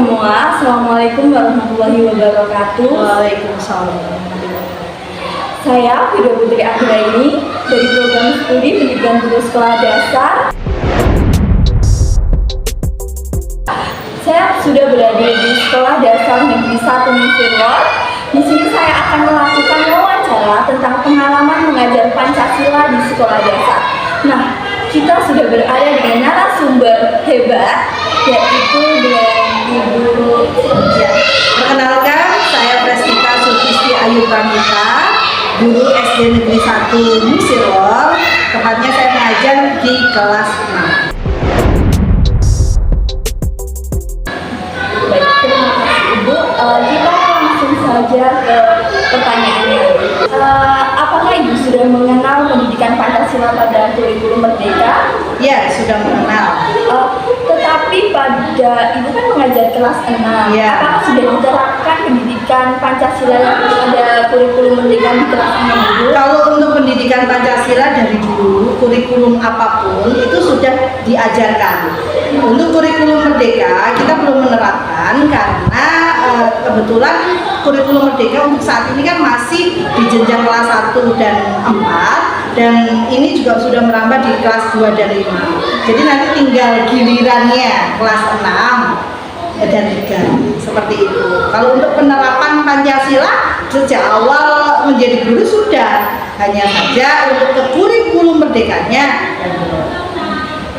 semua, Assalamualaikum warahmatullahi wabarakatuh. Waalaikumsalam. Saya Widya Putri Agraini dari program studi pendidikan guru sekolah dasar. Saya sudah berada di Sekolah Dasar Negeri 1 Musirwar. Di sini saya akan melakukan wawancara tentang pengalaman mengajar Pancasila di sekolah dasar. Nah, kita sudah berada dengan narasumber hebat, yaitu dengan Ibu Ya. Perkenalkan, saya Prestika Sulfisti Ayu Pramita, guru SD Negeri 1 Musirwar. Tepatnya saya mengajar di kelas 6. Baik, terima kasih Ibu. Kita langsung saja ke pertanyaannya. Apakah Ibu sudah mengenal pendidikan Pancasila pada kurikulum Merdeka? Ya, sudah mengenal. Tetapi pada Ibu kan mengajar kelas 6. Ya. Apakah sudah diterapkan pendidikan Pancasila yang pada kurikulum Merdeka di kelas 6 Ibu? Kalau untuk pendidikan Pancasila dari dulu, kurikulum apapun itu sudah diajarkan. Untuk kurikulum Merdeka kita belum menerapkan karena kebetulan kurikulum Merdeka untuk saat ini kan masih di jenjang kelas 1 dan 4, dan ini juga sudah merambah di kelas 2 dan 5. Jadi nanti tinggal gilirannya kelas 6 dan 3, seperti itu. Kalau untuk penerapan Pancasila sejak awal menjadi guru sudah, hanya saja untuk ke kurikulum merdekanya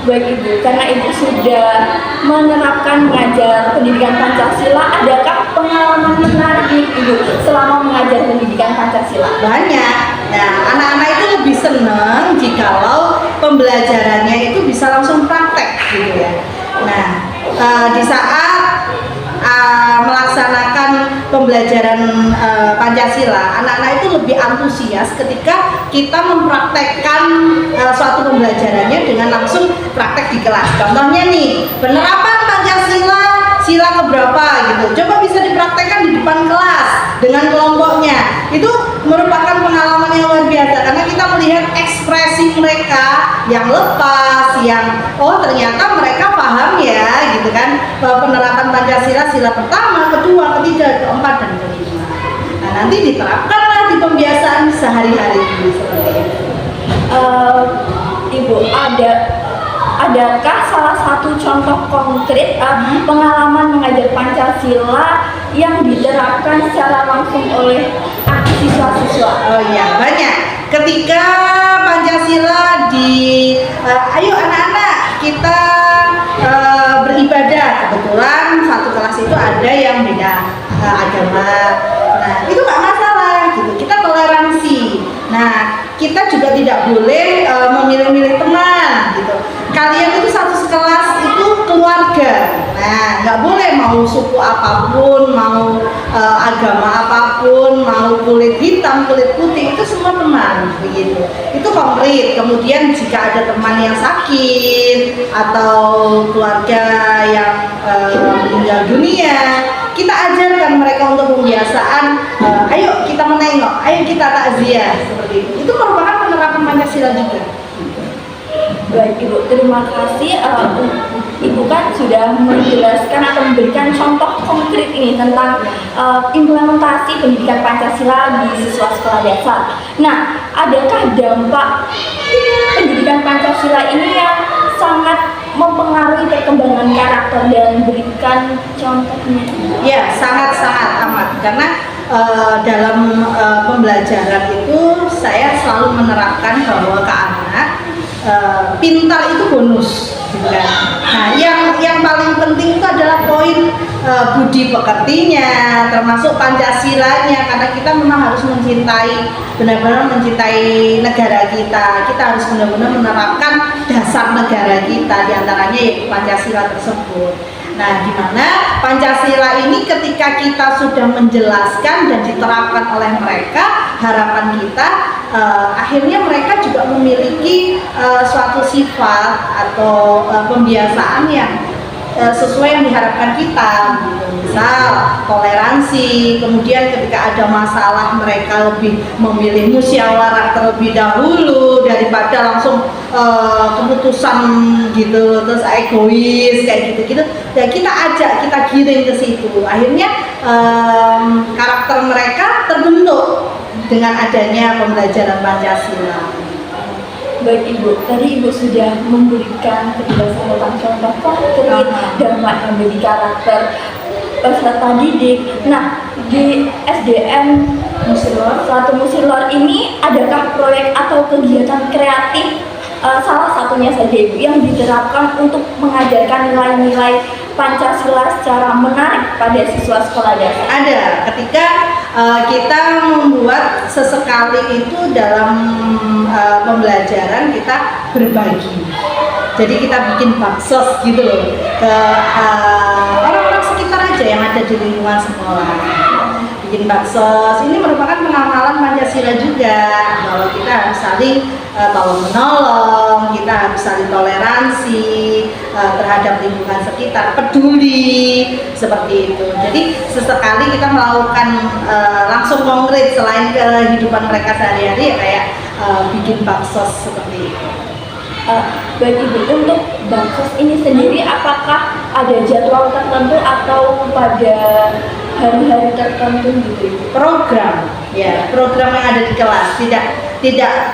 Baik Ibu, karena Ibu sudah menerapkan mengajar pendidikan Pancasila, adakah pengalaman menarik nih Ibu selama mengajar pendidikan Pancasila? banyak. Nah, anak-anak itu lebih senang jikalau pembelajarannya itu bisa langsung praktek gitu ya. Nah, di saat melaksanakan pembelajaran Pancasila, anak-anak itu lebih antusias ketika kita mempraktekkan suatu pembelajarannya dengan langsung praktek di kelas. Contohnya nih, penerapan Pancasila sila keberapa gitu. Coba bisa dipraktekkan di depan kelas dengan kelompoknya. Itu merupakan pengalaman yang luar biasa karena kita melihat ekspresi mereka yang lepas, yang ternyata mereka paham ya gitu kan, penerapan Pancasila sila pertama, kedua, ketiga, keempat, dan kelima. Nah, nanti diterapkanlah di pembiasaan sehari-hari seperti itu. Ibu, adakah salah satu contoh konkret pengalaman mengajar Pancasila yang diterapkan secara langsung oleh siswa-siswa? Oh iya, banyak. Ketika Pancasila ayo anak-anak kita beribadah. Kebetulan satu kelas itu ada yang beda agama. Nah, itu nggak masalah gitu. Kita toleransi. Nah, kita juga tidak boleh memilih-milih teman gitu. Kalian itu satu sekelas itu keluarga. Nah, nggak boleh mau suku apapun, mau agama apapun, mau kulit hitam, kulit putih, itu semua teman begitu. Itu konkret. Kemudian jika ada teman yang sakit atau keluarga yang meninggal dunia, kita ajarkan mereka untuk pembiasaan. Ayo kita menengok, ayo kita takziah, seperti itu. Itu merupakan penerapan Pancasila juga. Baik Ibu, terima kasih. Ibu kan sudah menjelaskan atau memberikan contoh konkret ini tentang implementasi pendidikan Pancasila di siswa sekolah dasar. Nah, adakah dampak pendidikan Pancasila ini yang sangat mempengaruhi perkembangan karakter dan berikan contohnya? Ya, sangat-sangat amat. Karena dalam pembelajaran itu saya selalu menerapkan bahwa ke anak pintar itu bonus, gitu kan. Nah, yang paling penting itu adalah poin budi pekertinya, termasuk Pancasilanya, karena kita memang harus benar-benar mencintai negara kita. Kita harus benar-benar menerapkan dasar negara kita, diantaranya yaitu Pancasila tersebut. Nah, di mana Pancasila ini ketika kita sudah menjelaskan dan diterapkan oleh mereka, harapan kita akhirnya mereka juga memiliki suatu sifat atau pembiasaan yang sesuai yang diharapkan kita gitu. Misal toleransi, kemudian ketika ada masalah mereka lebih memilih musyawarah terlebih dahulu daripada langsung keputusan gitu, terus egois kayak gitu-gitu. Ya kita ajak, kita giring ke situ. Akhirnya karakter mereka terbentuk dengan adanya pembelajaran Pancasila. Baik Ibu, tadi Ibu sudah memberikan penjelasan tentang contoh konkret dalam menjadi karakter peserta didik. Nah, di SDN Musilor, Selatu Musilor ini adakah proyek atau kegiatan kreatif salah satunya saja Ibu yang diterapkan untuk mengajarkan nilai-nilai Pancasila secara menarik pada siswa sekolah dasar? Ada, ketika kita membuat sesekali itu dalam pembelajaran kita berbagi. Jadi kita bikin baksos gitu loh ke orang-orang sekitar aja yang ada di lingkungan sekolah. Bikin baksos, ini merupakan pengamalan Pancasila juga, bahwa kita harus saling tolong menolong, kita harus saling toleransi terhadap lingkungan sekitar, peduli seperti itu. Jadi sesekali kita melakukan langsung konkret selain kehidupan mereka sehari-hari ya kayak bikin baksos seperti itu. Baik Ibu, untuk baksos ini sendiri apakah ada jadwal tertentu atau pada hari-hari tertentu gitu Ibu? Program yang ada di kelas tidak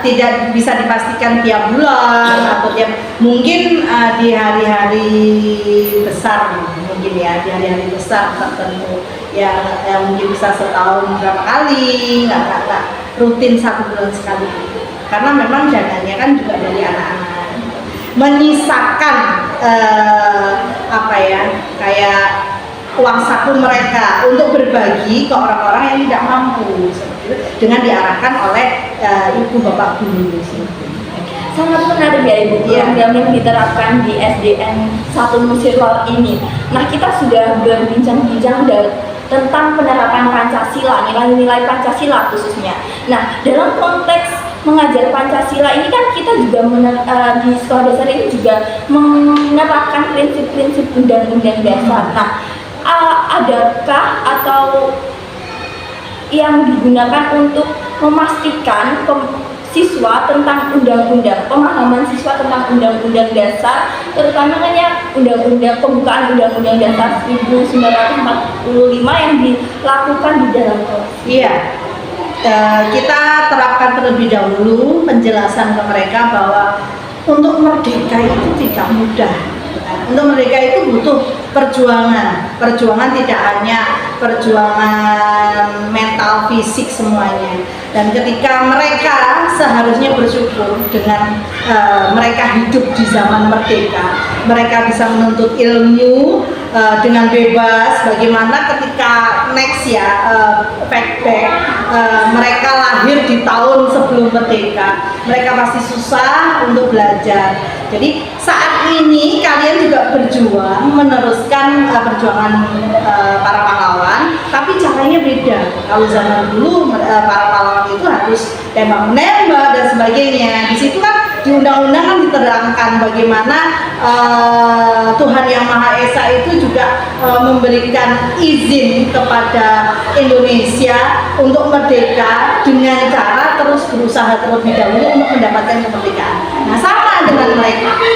bisa dipastikan tiap bulan atau mungkin di hari-hari besar mungkin ya, di hari-hari besar tertentu yang mungkin bisa setahun berapa kali, nggak rutin 1 bulan sekali, karena memang dananya kan juga dari anak-anak, menyisakan kayak uang saku mereka untuk berbagi ke orang-orang yang tidak mampu seperti itu, dengan diarahkan oleh ibu bapak guru. Sangat menarik ya Ibu, program yang diterapkan di SDN 1 Musilor ini. Nah, kita sudah berbincang-bincang tentang penerapan Pancasila, nilai-nilai Pancasila khususnya. Nah, dalam konteks mengajar Pancasila ini kan kita juga di sekolah dasar ini juga menerapkan prinsip-prinsip undang-undang dasar. Nah, adakah atau yang digunakan untuk memastikan siswa tentang undang-undang, pemahaman siswa tentang undang-undang dasar, terutama pembukaan undang-undang dasar 1945 yang dilakukan di dalam kelas? Iya, kita terapkan terlebih dahulu penjelasan ke mereka bahwa untuk merdeka itu tidak mudah. Untuk merdeka itu butuh perjuangan. Perjuangan tidak hanya perjuangan mental, fisik semuanya. Dan ketika mereka seharusnya bersyukur dengan mereka hidup di zaman merdeka, mereka bisa menuntut ilmu dengan bebas. Bagaimana ketika mereka lahir di tahun sebelum merdeka, mereka pasti susah untuk belajar. Jadi saat ini kalian juga berjuang meneruskan perjuangan para pahlawan, tapi caranya beda. Kalau zaman dulu para pahlawan itu harus tembak-menembak dan sebagainya. Di situ kan di undang-undang kan diterangkan bagaimana Tuhan Yang Maha Esa itu juga memberikan izin kepada Indonesia untuk merdeka dengan cara terus berusaha terlebih dahulu untuk mendapatkan kemerdekaan. Nah, sama dengan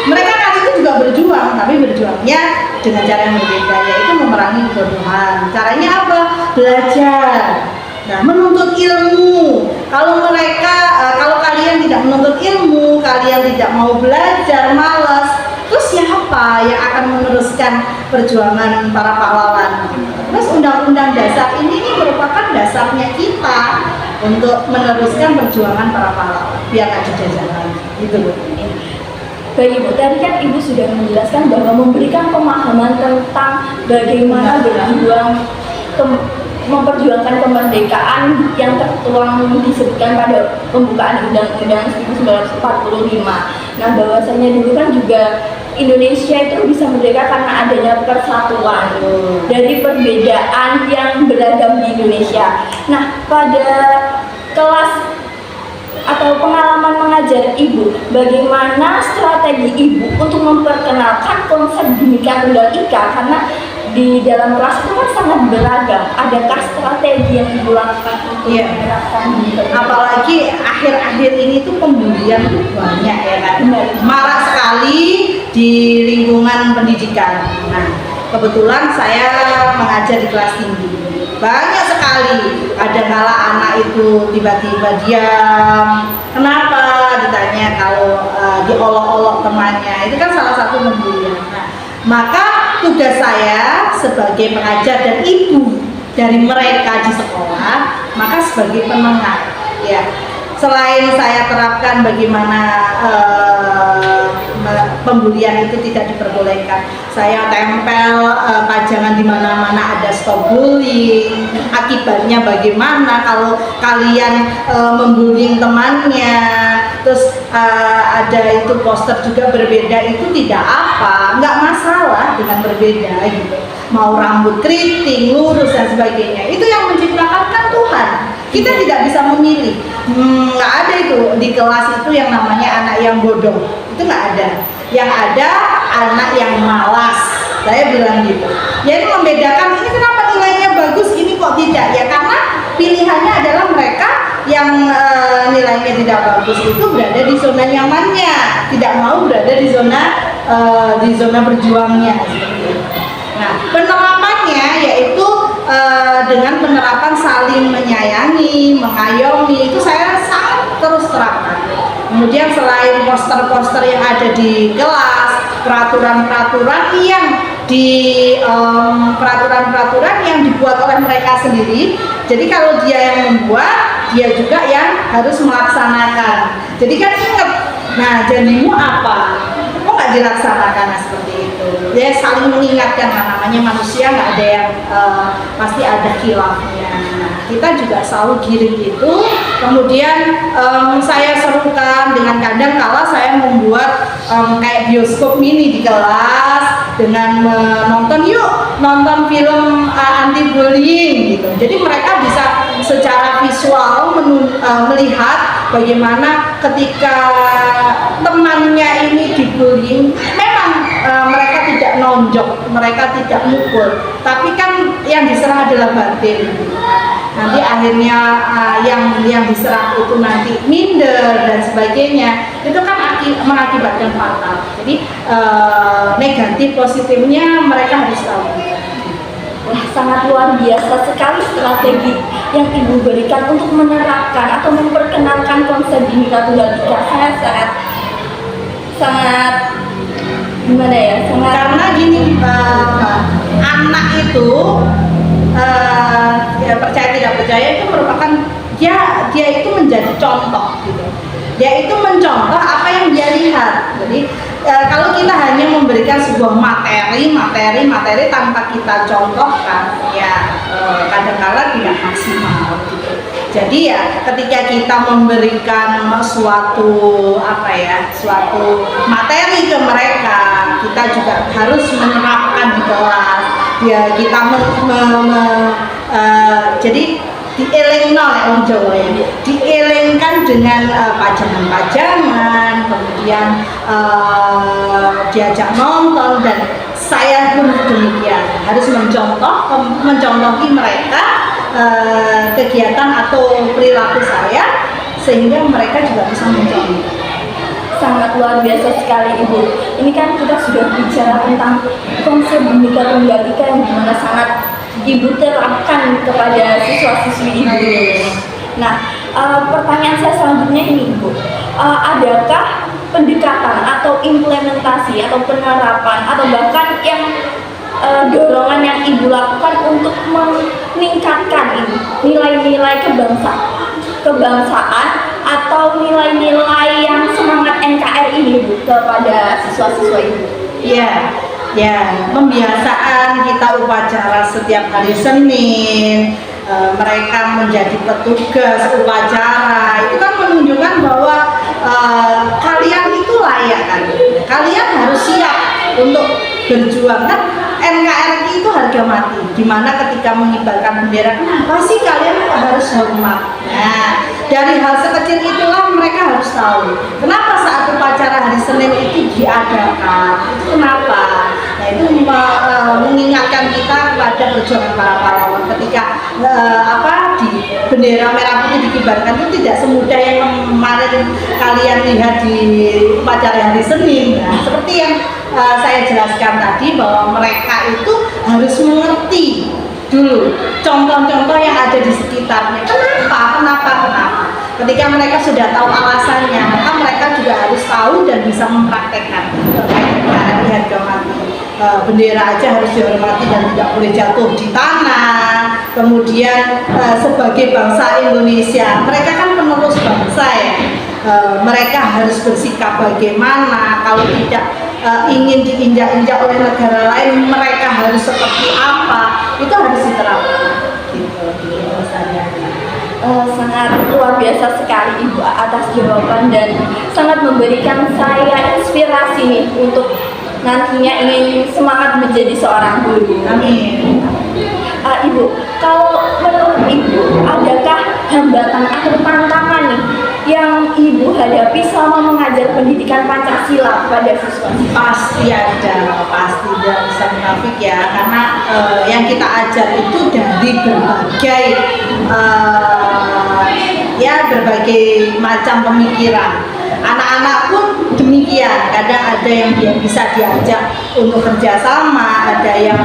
mereka kali itu juga berjuang, tapi berjuangnya dengan cara yang berbeda, yaitu memerangi kebodohan. Caranya apa? Belajar. Nah, menuntut ilmu. Kalau kalian tidak menuntut ilmu, kalian tidak mau belajar, malas, terus siapa yang akan meneruskan perjuangan para pahlawan? Terus undang-undang dasar ini merupakan dasarnya kita untuk meneruskan perjuangan para pahlawan, biar nggak dijajah lagi, gitu loh. Baik Ibu, tadi kan Ibu sudah menjelaskan bahwa memberikan pemahaman tentang bagaimana berjuang memperjuangkan kemerdekaan yang tertuang disebutkan pada pembukaan Undang-Undang 1945. Nah, bahwasanya dulu kan juga Indonesia itu bisa merdeka karena adanya persatuan dari perbedaan yang beragam di Indonesia. Nah, pada kelas atau pengalaman mengajar ibu, bagaimana strategi ibu untuk memperkenalkan konsep Bhinneka Tunggal Ika, karena di dalam kelas itu kan sangat beragam. Adakah strategi yang ibu lakukan untuk Iya. menerapkan Bhinneka Tunggal Ika? Apalagi akhir-akhir ini tuh pembulian tuh banyak ya kan, Benar. marak sekali di lingkungan pendidikan. Nah, kebetulan saya mengajar di kelas tinggi, banyak sekali. Ada kala anak itu tiba-tiba diam, kenapa ditanya, kalau diolok-olok temannya, itu kan salah satu pembulian. Nah, maka tugas saya sebagai pengajar dan ibu dari mereka di sekolah, maka sebagai penengah, ya. Selain saya terapkan bagaimana pembulian itu tidak diperbolehkan, saya tempel pajangan di mana-mana ada stop bullying. Akibatnya bagaimana kalau kalian membullying temannya, terus ada itu poster juga berbeda, itu tidak apa, nggak masalah dengan berbeda gitu. Mau rambut keriting, lurus dan sebagainya, itu yang menciptakan kan Tuhan. Kita tidak bisa memilih. Nggak ada itu di kelas itu yang namanya anak yang bodoh, itu nggak ada. Yang ada anak yang malas, saya bilang gitu. Jadi membedakan ini kenapa nilainya bagus, ini kok tidak, ya karena pilihannya adalah mereka yang nilainya tidak bagus itu berada di zona nyamannya, tidak mau berada di zona berjuangnya. Nah, penerapannya yaitu dengan penerapan saling menyayangi, mengayomi, itu saya sangat terus terapkan. Kemudian selain poster-poster yang ada di kelas, peraturan-peraturan yang dibuat oleh mereka sendiri. Jadi kalau dia yang membuat, dia juga yang harus melaksanakan. Jadi kan ingat, nah janjimu apa? Kok nggak dilaksanakan? Nah, seperti itu. Ya saling mengingatkan, namanya manusia, nggak ada yang pasti ada khilafnya. Kita juga selalu giring itu. Kemudian saya serukan dengan kadang kala saya membuat kayak bioskop mini di kelas dengan nonton film anti bullying gitu. Jadi mereka bisa secara visual melihat bagaimana ketika temannya ini dibullying, memang mereka tidak nonjok, mereka tidak mukul, tapi kan yang diserang adalah batin. Nanti akhirnya yang diserang itu nanti minder dan sebagainya, itu kan mengakibatkan fatal. Jadi negatif positifnya mereka harus tahu. Wah, sangat luar biasa sekali strategi yang ibu berikan untuk menerapkan atau memperkenalkan konsep Bhinneka Tunggal Ika. Sangat gimana ya? Karena gini, anak itu ya percaya tidak percaya itu merupakan dia itu menjadi contoh gitu. Dia itu mencontoh apa yang dia lihat. Jadi kalau kita hanya memberikan sebuah materi tanpa kita contohkan, ya kadang-kala tidak maksimal gitu. Jadi ya ketika kita memberikan suatu materi ke mereka, kita juga harus menerapkan di kelas. Ya kita jadi dielingkan dengan pajangan-pajangan, kemudian diajak nonton, dan saya pun demikian harus mencontohi mereka kegiatan atau perilaku saya sehingga mereka juga bisa mencontoh. Sangat luar biasa sekali Ibu. Ini kan kita sudah bicara tentang konsep Bhinneka Tunggal Ika yang dimana sangat Ibu terapkan kepada siswa-siswi Ibu. Nah, pertanyaan saya selanjutnya ini Ibu, adakah pendekatan atau implementasi atau penerapan atau bahkan yang dorongan yang Ibu lakukan untuk meningkatkan nilai-nilai kebangsaan atau nilai-nilai yang semangat NKRI ini Bu kepada siswa-siswa Ibu? Ya, pembiasaan kita upacara setiap hari Senin, mereka menjadi petugas upacara, itu kan menunjukkan bahwa kalian itu layak kan, kalian harus siap untuk berjuang kan. NKRI itu harga mati, dimana ketika mengibarkan bendera, kenapa sih kalian harus hormat? Nah, dari hal sekecil itulah mereka harus tahu kenapa saat upacara hari Senin itu diadakan, itu kenapa. Nah itu mengingatkan kita kepada perjuangan para pahlawan ketika di bendera merah putih dikibarkan itu tidak semudah yang kemarin kalian lihat di upacara hari Senin. Nah, seperti yang saya jelaskan tadi bahwa mereka itu harus mengerti dulu contoh-contoh yang ada di sekitarnya. Kenapa? Ketika mereka sudah tahu alasannya, maka mereka juga harus tahu dan bisa mempraktekkan terkait dengan harga mati. Bendera aja harus dihormati dan tidak boleh jatuh di tanah. Kemudian sebagai bangsa Indonesia, mereka kan penerus bangsa ya. Mereka harus bersikap bagaimana, kalau tidak ingin diinjak-injak oleh negara lain, mereka harus seperti apa, itu harus diterapkan gitu misalnya. Sangat luar biasa sekali Ibu atas jawaban dan sangat memberikan saya inspirasi nih untuk nantinya ingin semangat menjadi seorang guru. Amin. Ibu, kalau menurut Ibu, adakah hambatan atau tantangan nih yang Ibu hadapi selama mengajar pendidikan Pancasila kepada siswa? Pasti ada, pasti tidak bisa munafik ya, karena yang kita ajar itu dari berbagai macam pemikiran. Anak-anak pun demikian, kadang ada yang dia bisa diajak untuk kerjasama, ada yang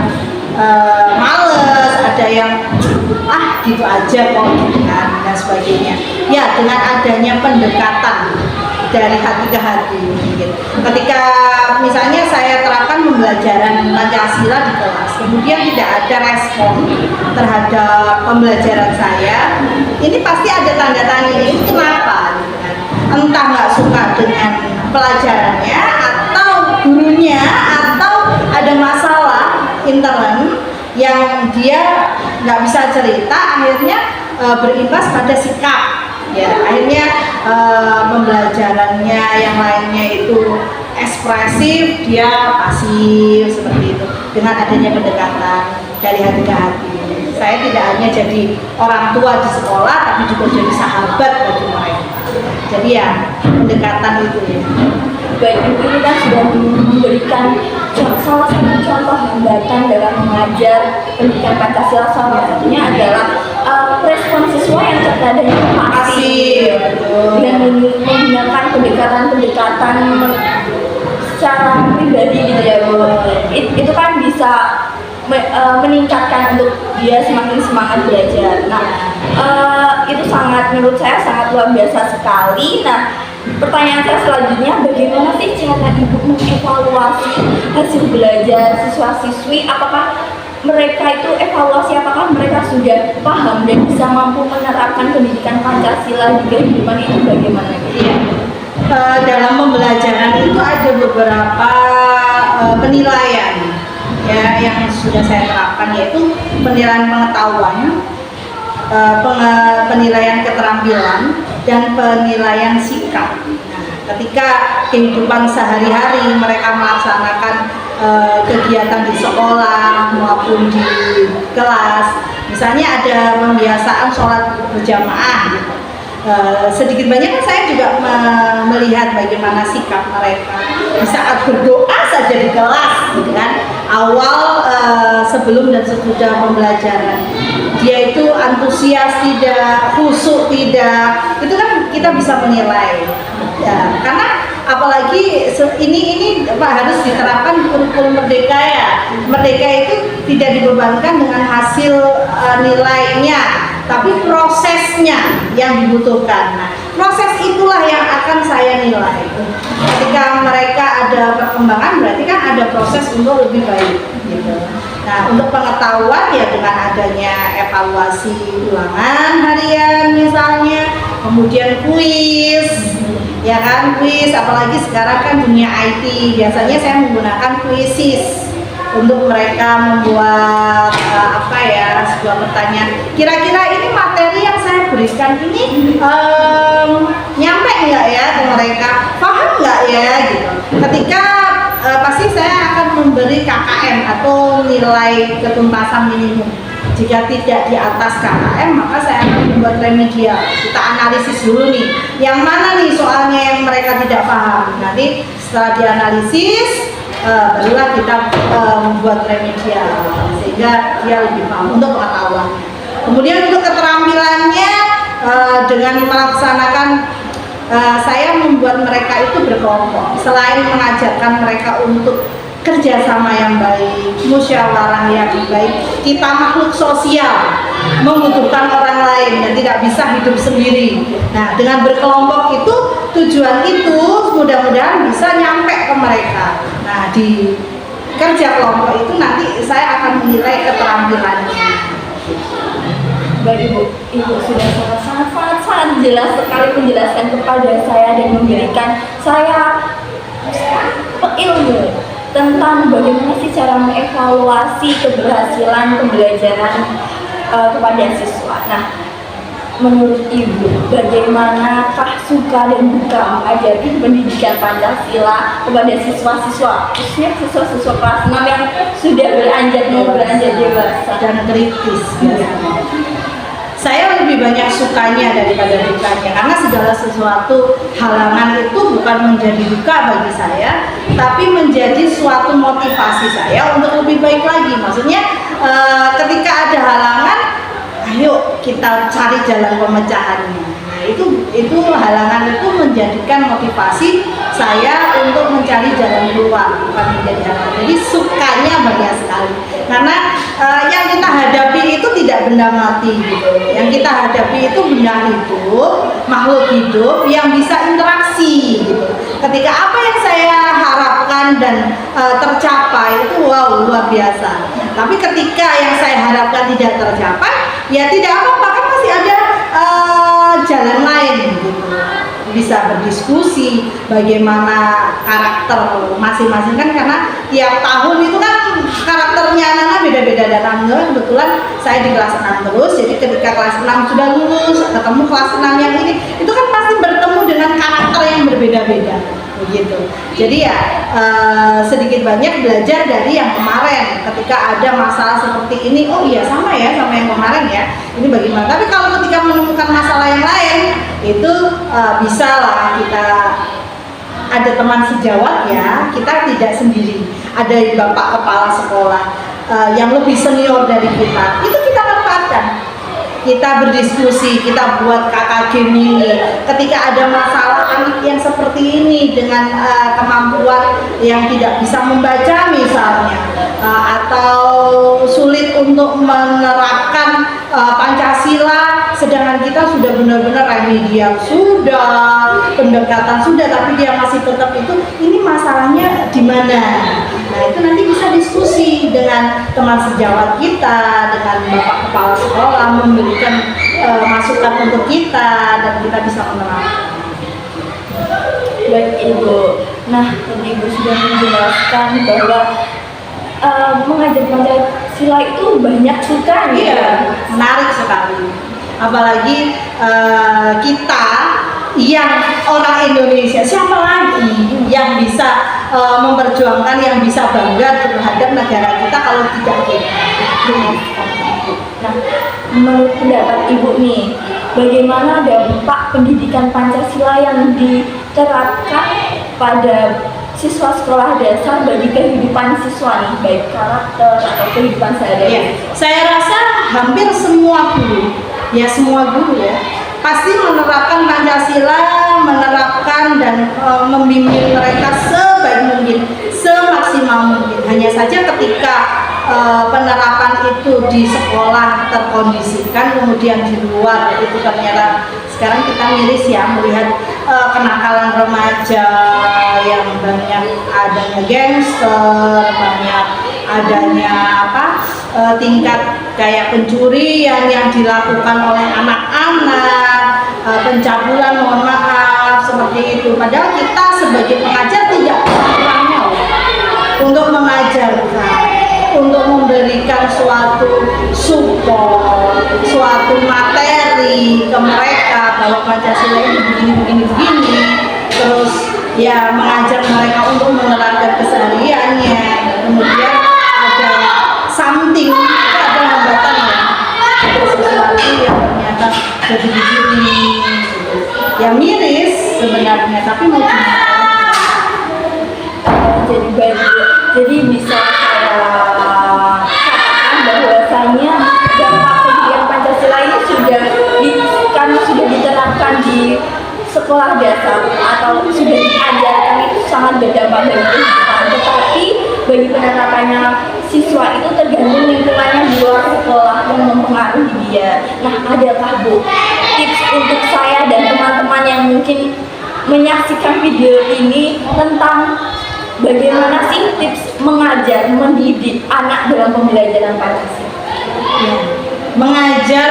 males, ada yang gitu aja kok dan sebagainya. Ya, dengan adanya pendekatan dari hati ke hati gitu. Ketika misalnya saya terapkan pembelajaran Pancasila di kelas, kemudian tidak ada respon terhadap pembelajaran saya, ini pasti ada tanda tanya, ini kenapa gitu kan. Entah nggak suka dengan pelajarannya atau gurunya, atau ada masalah intern yang dia nggak bisa cerita, akhirnya berimbas pada sikap ya, akhirnya pembelajarannya yang lainnya itu ekspresif, dia pasif seperti itu. Dengan adanya pendekatan dari hati ke hati, saya tidak hanya jadi orang tua di sekolah, tapi juga jadi sahabat bagi mereka. Jadi ya pendekatan itu ya. Baik, Ibu ini kan sudah memberikan salah satu contoh hambatan dalam mengajar pendidikan Pancasila, salah satunya adalah respon siswa yang terkadang pasif dengan menggunakan pendekatan-pendekatan secara pribadi gitu ya Bu. Itu kan bisa meningkatkan untuk dia semakin semangat belajar. Nah, itu menurut saya sangat luar biasa sekali. Nah, pertanyaan saya selanjutnya, bagaimana sih cara Ibu mengevaluasi hasil belajar siswa-siswi? Apakah mereka itu apakah mereka sudah paham dan bisa mampu menerapkan pendidikan Pancasila di kehidupan itu bagaimana? Ya. Dalam pembelajaran itu ada beberapa penilaian ya yang sudah saya terapkan, yaitu penilaian pengetahuan, penilaian keterampilan, dan penilaian sikap. Nah, ketika kehidupan sehari-hari mereka melaksanakan kegiatan di sekolah maupun di kelas, misalnya ada pembiasaan sholat berjamaah gitu. Sedikit banyak kan saya juga melihat bagaimana sikap mereka di saat berdoa saja di kelas gitu kan, awal, sebelum dan sesudah pembelajaran, dia itu antusias tidak, khusyuk tidak, itu kan kita bisa menilai ya, karena apalagi ini harus diterapkan kurikulum Merdeka ya. Merdeka itu tidak dibebankan dengan hasil nilainya, tapi prosesnya yang dibutuhkan. Nah, proses itulah yang akan saya nilai. Ketika mereka ada perkembangan, berarti kan ada proses untuk lebih baik gitu. Nah, untuk pengetahuan ya dengan adanya evaluasi ulangan harian misalnya, kemudian kuis, ya kan, kuis, apalagi sekarang kan dunia IT, biasanya saya menggunakan kuisis untuk mereka membuat sebuah pertanyaan, kira-kira ini materi yang saya berikan ini nyampe nggak ya ke mereka, paham nggak ya gitu. Ketika pasti saya akan memberi KKM atau nilai ketuntasan minimum. Jika tidak di atas KKM, maka saya akan membuat remedial. Kita analisis dulu nih, yang mana nih soalnya yang mereka tidak paham. Nanti setelah dianalisis, barulah kita membuat remedial sehingga dia lebih paham untuk pengetahuannya. Kemudian untuk keterampilannya, dengan melaksanakan saya membuat mereka itu berkelompok. Selain mengajarkan mereka untuk kerjasama yang baik, musyawarah yang baik, kita makhluk sosial, membutuhkan orang lain dan tidak bisa hidup sendiri. Nah, dengan berkelompok itu, tujuan itu mudah-mudahan bisa nyampe ke mereka. Nah, di kerja kelompok itu nanti saya akan menilai keterampilannya. Baik Ibu sudah sangat jelas sekali menjelaskan kepada saya dan memberikan saya ilmu tentang bagaimana sih cara mengevaluasi keberhasilan pembelajaran kepada siswa. Nah, menurut Ibu, bagaimanakah suka dan duka mengajari pendidikan Pancasila kepada siswa-siswa, khususnya siswa-siswa kelas 6 yang sudah beranjak dewasa Dan kritis. Saya lebih banyak sukanya daripada dukanya, karena segala sesuatu halangan itu bukan menjadi duka bagi saya, tapi menjadi suatu motivasi saya untuk lebih baik lagi. Maksudnya ketika ada halangan, ayo kita cari jalan pemecahannya. Nah, itu halangan itu menjadikan motivasi saya untuk mencari jalan keluar, bukan menjadi halangan. Jadi sukanya banyak sekali, karena yang kita hadapi itu tidak benda mati gitu. Yang kita hadapi itu benda hidup, makhluk hidup yang bisa interaksi gitu. Ketika apa yang saya harapkan dan tercapai itu wow, luar biasa. Tapi ketika yang saya harapkan tidak tercapai, ya tidak apa-apa, kan masih ada jalan lain gitu. Bisa berdiskusi bagaimana karakter masing-masing, kan karena tiap tahun itu kan karakternya anak-anak beda-beda. Dan alhamdulillah kebetulan saya di kelas 6 terus, jadi ketika kelas 6 sudah lulus, ketemu kelas 6 yang ini, itu kan pasti bertemu dengan karakter yang berbeda-beda begitu. Jadi ya sedikit banyak belajar dari yang kemarin. Ketika ada masalah seperti ini, oh iya sama ya sama yang kemarin ya, ini bagaimana. Tapi kalau ketika menemukan masalah yang lain, itu bisa lah kita ada teman sejawat ya, kita tidak sendiri. Ada bapak kepala sekolah yang lebih senior dari kita, itu kita manfaatkan. Kita berdiskusi, kita buat KKG mini. Ketika ada masalah anak yang seperti ini dengan kemampuan yang tidak bisa membaca misalnya, atau sulit untuk menerapkan Pancasila, sedangkan kita sudah benar-benar remedial, sudah pendekatan sudah, tapi dia masih tetap itu, ini masalahnya di mana? Nah, itu nanti bisa diskusi dengan teman sejawat kita, dengan bapak kepala sekolah, memberikan masukan untuk kita dan kita bisa menerapkan. Baik Ibu. Nah, tadi Ibu sudah menjelaskan bahwa mengajar Pancasila itu banyak sukanya. Iya, menarik sekali. Apalagi kita yang orang Indonesia, siapa lagi yang bisa memperjuangkan, yang bisa bangga terhadap negara kita kalau tidak kita? Nah, menurut pendapat Ibu nih, bagaimana dampak pendidikan Pancasila yang diterapkan pada siswa sekolah dasar bagi kehidupan siswa nih, baik karakter atau kehidupan sehari-hari? Ya, saya rasa hampir semua guru, ya semua guru ya, pasti menerapkan Pancasila, menerapkan dan membimbing mereka sebaik mungkin, semaksimal mungkin. Hanya saja ketika penerapan itu di sekolah terkondisikan, kemudian di luar itu ternyata sekarang kita miris ya melihat kenakalan remaja yang banyak adanya gangster, banyak adanya tingkat kayak pencurian yang dilakukan oleh anak-anak, pencabulan, mohon maaf seperti itu. Padahal kita sebagai pengajar tidak kurangnya untuk mengajarkan, untuk memberikan suatu support, suatu materi ke mereka bahwa Pancasila itu begini, terus ya mengajak mereka untuk menerapkan kesehariannya. Kemudian ada something, itu ada hambatan ya, ada sesuatu yang ternyata jadi begini gitu. Ya miris sebenarnya, tapi mau gimana? Jadi baik, jadi bisa saya katakan bahwasanya dampak pendidikan Pancasila ini karena sudah diterapkan di sekolah dasar atau sudah diajarkan itu sangat berdampak bagi kehidupan. Tetapi bagi penerapannya siswa itu tergantung lingkungannya di luar sekolah yang mempengaruhi dia. Nah, adakah Bu tips untuk saya dan teman-teman yang mungkin menyaksikan video ini tentang bagaimana sih tips mengajar, mendidik anak dalam pembelajaran Pancasila? Ya, mengajar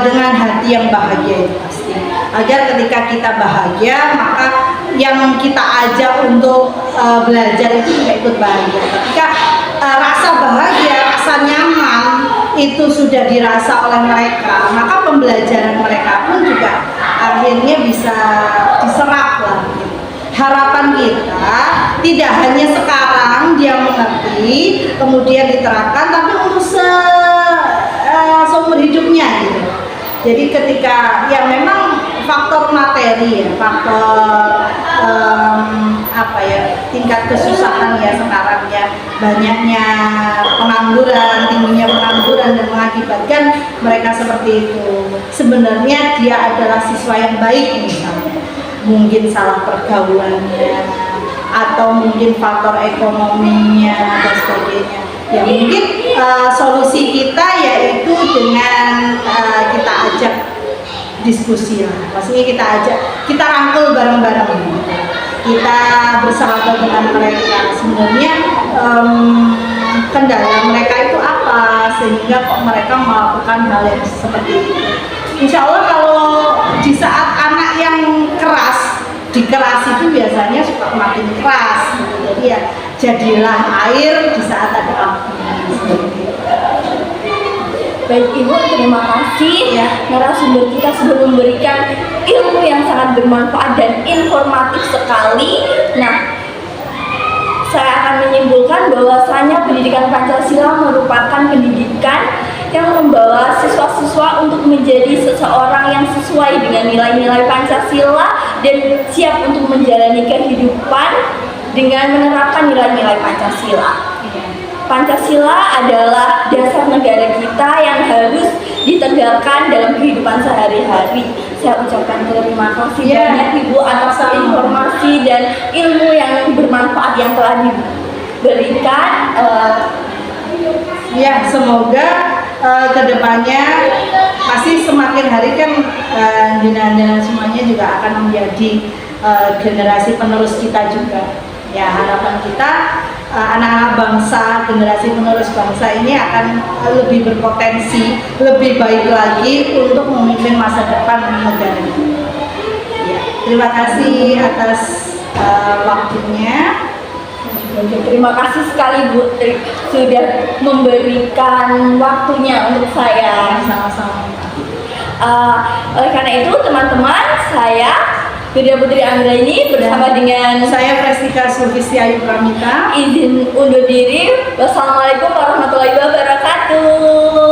dengan hati yang bahagia itu pasti. Agar ketika kita bahagia, maka yang kita ajak untuk belajar itu juga ikut bahagia. Ketika rasa bahagia, rasa nyaman itu sudah dirasa oleh mereka, maka pembelajaran mereka pun juga akhirnya bisa diserap lah. Harapan kita tidak hanya sekarang dia mengerti, kemudian diterapkan, tapi untuk seumur hidupnya gitu. Jadi ketika ya memang faktor materi ya, faktor tingkat kesusahan ya sekarang ya, banyaknya pengangguran, tingginya pengangguran dan mengakibatkan mereka seperti itu. Sebenarnya dia adalah siswa yang baik misalnya, mungkin salah pergaulannya atau mungkin faktor ekonominya dan sebagainya. Ya mungkin solusi kita yaitu dengan kita ajak diskusi lah, maksudnya kita rangkul bareng-bareng, kita bersahabat dengan mereka. Sebenarnya kendala mereka itu apa sehingga kok mereka melakukan hal yang seperti itu. Insya Allah kalau di saat anak yang keras dikeras itu biasanya suka makin keras gitu. Jadi ya jadilah air di saat ada api. Baik Ibu, terima kasih ya narasumber kita sudah memberikan ilmu yang sangat bermanfaat dan informatif sekali. Nah, saya akan menyimpulkan bahwasanya pendidikan Pancasila merupakan pendidikan yang membawa siswa-siswa untuk menjadi seseorang yang sesuai dengan nilai-nilai Pancasila dan siap untuk menjalani kehidupan dengan menerapkan nilai-nilai Pancasila. Pancasila adalah dasar negara kita yang harus ditegakkan dalam kehidupan sehari-hari. Saya ucapkan terima kasih banyak Ibu atas informasi dan ilmu yang bermanfaat yang telah diberikan. Ya, semoga kedepannya pasti semakin hari kan Dina semuanya juga akan menjadi generasi penerus kita juga. Ya, harapan kita anak-anak bangsa, generasi penerus bangsa ini akan lebih berpotensi, lebih baik lagi untuk memimpin masa depan negara ini. Ya, terima kasih atas waktunya. Terima kasih sekali Bu sudah memberikan waktunya untuk saya. Sama-sama. Oleh karena itu teman-teman, saya Widya Putri Anggraini bersama dengan saya Prestika Sulfisya Ayu Pramita izin undur diri. Wassalamualaikum warahmatullahi wabarakatuh.